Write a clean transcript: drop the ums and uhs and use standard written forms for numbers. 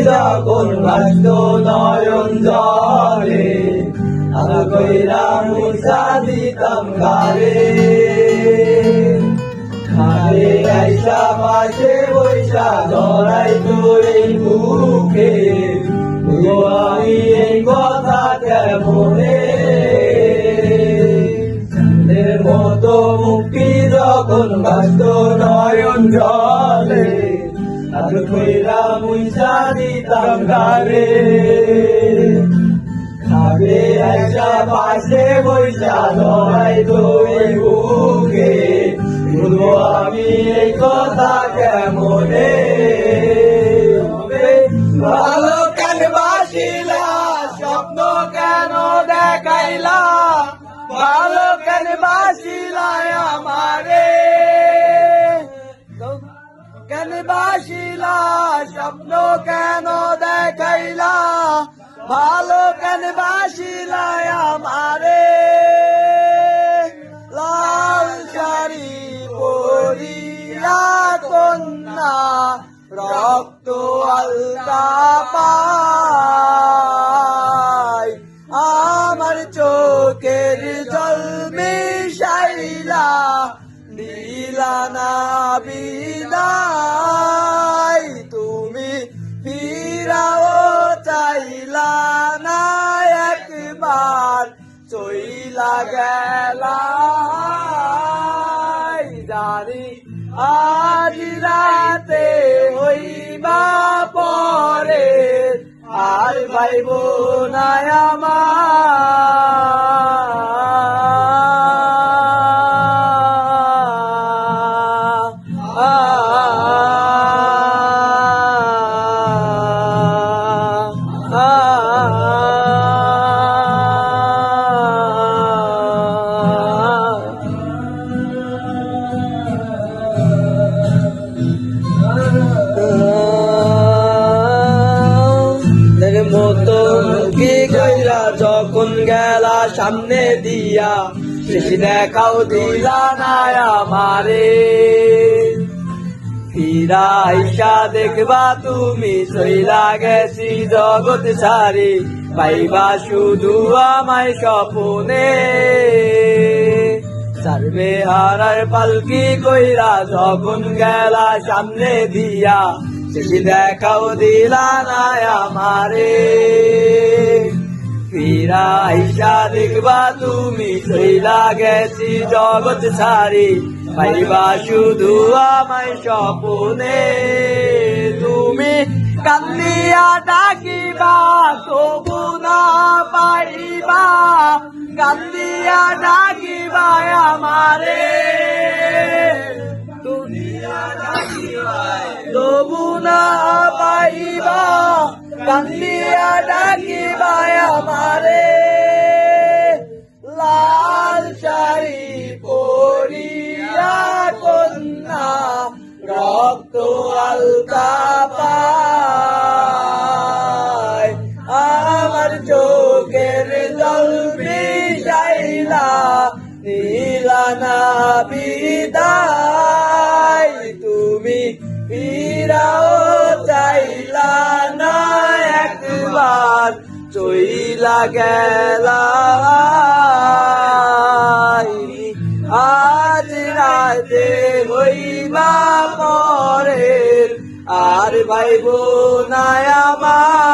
যখন ভাসত নয়ন জলে আমি কইরা মুছা দিতাম গারে খারে আইসা পাশে বৈশা ধরাই তোর এই বুকে আমি এই কথা কেমনে মতো মুক্তি যখন ভাসত নয়ন জলে আমি কইরা মুছা দিতাম গারে খাবে আইসা পাশে বৈশা ধরাই তোর বুকে বলবো আমি এই কথা কেমনে ভালো কেন বাসিলা স্বপ্ন কেন দেখাইলা ভালো কেন বাসিলা আমারে কেন বাসিলা স্বপ্ন কেন দেখাইলা ভালো কেন বাসিলা আমারে লাল শাড়ি পরিয়া কন্যা রক্ত আলতা পায় আমার চোখের জল মিশাইলা দিলা না বিদায় তুমি ফিরাও চাইলা না একবার চইলা গেলা জানি আজ রাতে হইবা পরে আর ভাইব না মতো কি কইরা যখন গেলা সামনে দিয়া শেষ দেখাও দিলা না আমারে ফিরা আইসা দেখবা তুমি চইলা গেছি জগৎ ছাড়ি পাইবা শুধু আমায় স্বপ্নে সারবে হারার পালকি কইরা যখন গেলা সামনে দিয়া শেষ দেখাও দিলা না আমারে ফিরা আইসা দেখবা তুমি চইলা গেছি জগৎ ছাড়ি পাইবা শুধু আমায় স্বপ্নে তুমি কান্দিয়া ডাকিবা তবু না পাইবা কান্দিয়া ডাকিবা আমারে তবু না পাইবা কান্দিয়া ডাকিবা আমারে লাল শাড়ি পরিয়া কন্যা রক্ত আলতা পায় আমার চোখের জল মিশাইলা দিলা না বিদায় তুমি ফিরাও চাইলা না একবার চইলা গেলা আজ রাতে হইবা পরে আর ভাইব না আমার